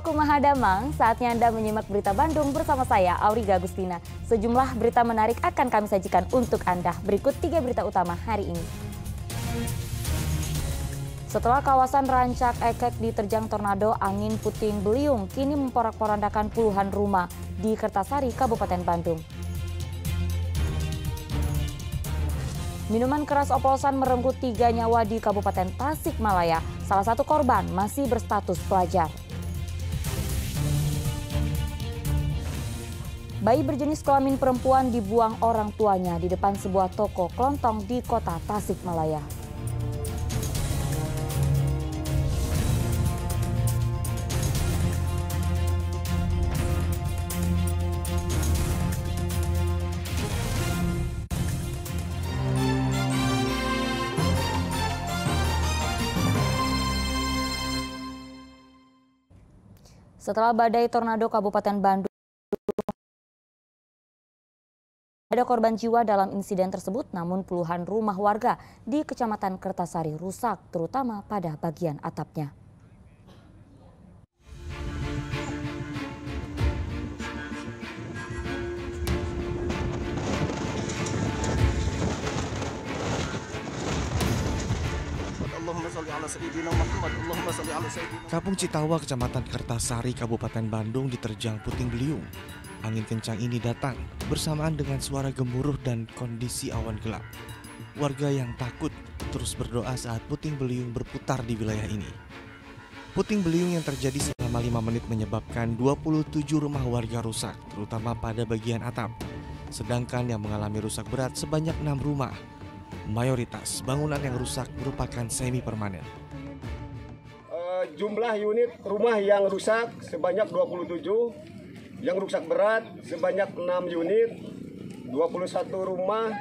Kumaha Damang, saatnya Anda menyimak berita Bandung bersama saya, Auriga Agustina. Sejumlah berita menarik akan kami sajikan untuk Anda. Berikut 3 berita utama hari ini. Setelah kawasan Rancak Ekek diterjang tornado angin puting beliung, kini memporak-porandakan puluhan rumah di Kertasari, Kabupaten Bandung. Minuman keras oplosan merenggut 3 nyawa di Kabupaten Tasikmalaya. Salah satu korban masih berstatus pelajar. Bayi berjenis kelamin perempuan dibuang orang tuanya di depan sebuah toko kelontong di kota Tasikmalaya. Setelah badai tornado Kabupaten Bandung, ada korban jiwa dalam insiden tersebut, namun puluhan rumah warga di Kecamatan Kertasari rusak, terutama pada bagian atapnya. Kampung Citawa, Kecamatan Kertasari, Kabupaten Bandung diterjang puting beliung. Angin kencang ini datang bersamaan dengan suara gemuruh dan kondisi awan gelap. Warga yang takut terus berdoa saat puting beliung berputar di wilayah ini. Puting beliung yang terjadi selama 5 menit menyebabkan 27 rumah warga rusak, terutama pada bagian atap. Sedangkan yang mengalami rusak berat sebanyak 6 rumah. Mayoritas bangunan yang rusak merupakan semi permanen. Jumlah unit rumah yang rusak sebanyak 27, yang rusak berat sebanyak 6 unit, 21 rumah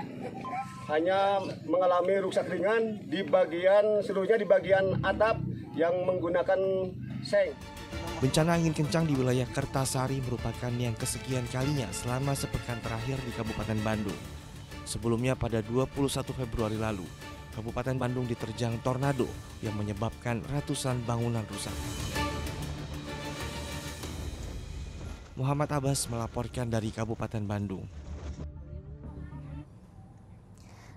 hanya mengalami rusak ringan di bagian seluruhnya di bagian atap yang menggunakan seng. Bencana angin kencang di wilayah Kertasari merupakan yang kesekian kalinya selama sepekan terakhir di Kabupaten Bandung. Sebelumnya pada 21 Februari lalu, Kabupaten Bandung diterjang tornado yang menyebabkan ratusan bangunan rusak. Muhammad Abbas melaporkan dari Kabupaten Bandung.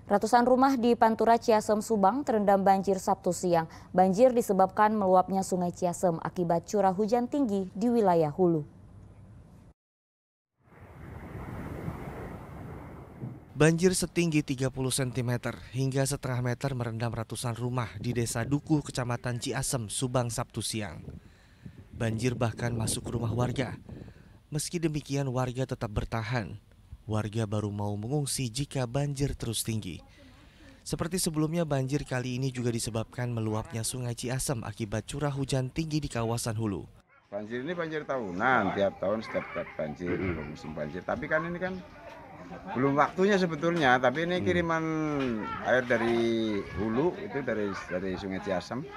Ratusan rumah di Pantura Ciasem, Subang terendam banjir Sabtu siang. Banjir disebabkan meluapnya Sungai Ciasem akibat curah hujan tinggi di wilayah hulu. Banjir setinggi 30 cm hingga setengah meter merendam ratusan rumah di Desa Dukuh, Kecamatan Ciasem, Subang Sabtu siang. Banjir bahkan masuk ke rumah warga. Meski demikian warga tetap bertahan. Warga baru mau mengungsi jika banjir terus tinggi. Seperti sebelumnya, banjir kali ini juga disebabkan meluapnya Sungai Ciasem akibat curah hujan tinggi di kawasan hulu. Banjir ini banjir tahunan, tiap tahun setiap banjir, musim banjir. Tapi kan ini kan belum waktunya sebetulnya, tapi ini kiriman air dari hulu itu dari Sungai Ciasem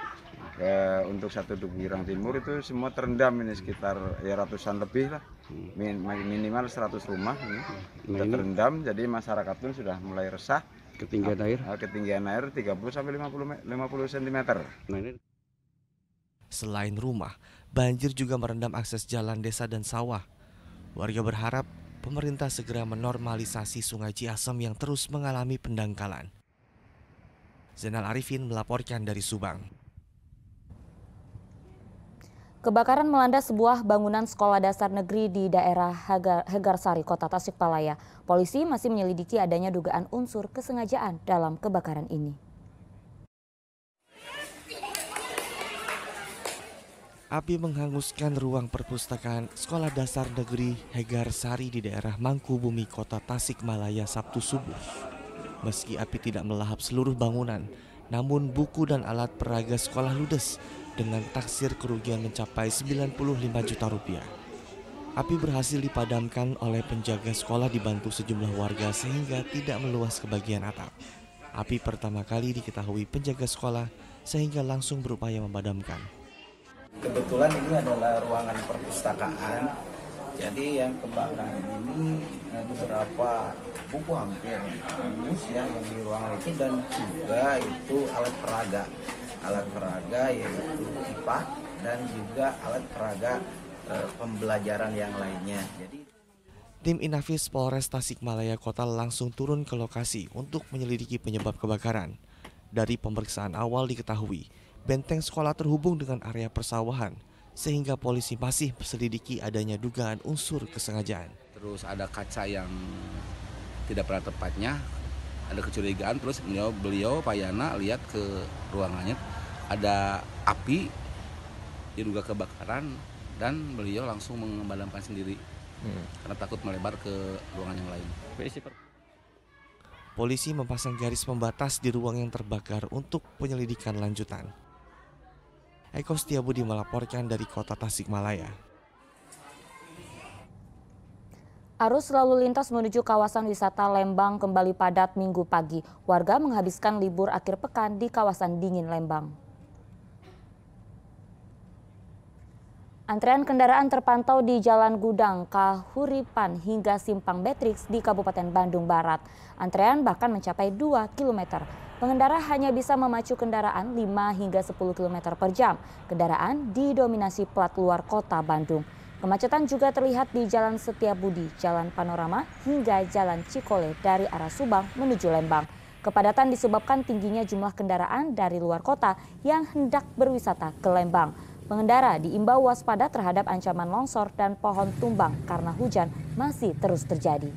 untuk satu Dukuh Ireng Timur itu semua terendam ini sekitar ya ratusan lebih lah, minimal 100 rumah ini sudah terendam. Jadi masyarakat pun sudah mulai resah. Ketinggian air 30 sampai 50 cm. Selain rumah, banjir juga merendam akses jalan desa dan sawah. Warga berharap pemerintah segera menormalisasi Sungai Ciasem yang terus mengalami pendangkalan. Zainal Arifin melaporkan dari Subang. Kebakaran melanda sebuah bangunan sekolah dasar negeri di daerah Hegarsari, Kota Tasikmalaya. Polisi masih menyelidiki adanya dugaan unsur kesengajaan dalam kebakaran ini. Api menghanguskan ruang perpustakaan Sekolah Dasar Negeri Hegarsari di daerah Mangkubumi, Kota Tasikmalaya Sabtu subuh. Meski api tidak melahap seluruh bangunan, namun buku dan alat peraga sekolah ludes dengan taksir kerugian mencapai 95 juta rupiah. Api berhasil dipadamkan oleh penjaga sekolah dibantu sejumlah warga sehingga tidak meluas ke bagian atap. Api pertama kali diketahui penjaga sekolah sehingga langsung berupaya memadamkan. Kebetulan ini adalah ruangan perpustakaan, jadi yang kebakaran ini beberapa buku hampir hangus yang di ruangan itu, dan juga itu alat peraga yaitu kipas dan juga alat peraga pembelajaran yang lainnya. Jadi Tim Inafis Polres Tasikmalaya Kota langsung turun ke lokasi untuk menyelidiki penyebab kebakaran. Dari pemeriksaan awal diketahui, benteng sekolah terhubung dengan area persawahan, sehingga polisi masih selidiki adanya dugaan unsur kesengajaan. Terus ada kaca yang tidak pada tempatnya, ada kecurigaan, terus beliau Pak Yana lihat ke ruangannya, ada api, diduga kebakaran, dan beliau langsung memadamkan sendiri. Karena takut melebar ke ruangan yang lain. Polisi memasang garis pembatas di ruang yang terbakar untuk penyelidikan lanjutan. Eko Setiabudi melaporkan dari Kota Tasikmalaya. Arus lalu lintas menuju kawasan wisata Lembang kembali padat Minggu pagi. Warga menghabiskan libur akhir pekan di kawasan dingin Lembang. Antrean kendaraan terpantau di Jalan Gudang, Kahuripan hingga Simpang Betrix di Kabupaten Bandung Barat. Antrean bahkan mencapai 2 km. Pengendara hanya bisa memacu kendaraan 5 hingga 10 km per jam. Kendaraan didominasi plat luar kota Bandung. Kemacetan juga terlihat di Jalan Setiabudi, Jalan Panorama hingga Jalan Cikole dari arah Subang menuju Lembang. Kepadatan disebabkan tingginya jumlah kendaraan dari luar kota yang hendak berwisata ke Lembang. Pengendara diimbau waspada terhadap ancaman longsor dan pohon tumbang karena hujan masih terus terjadi.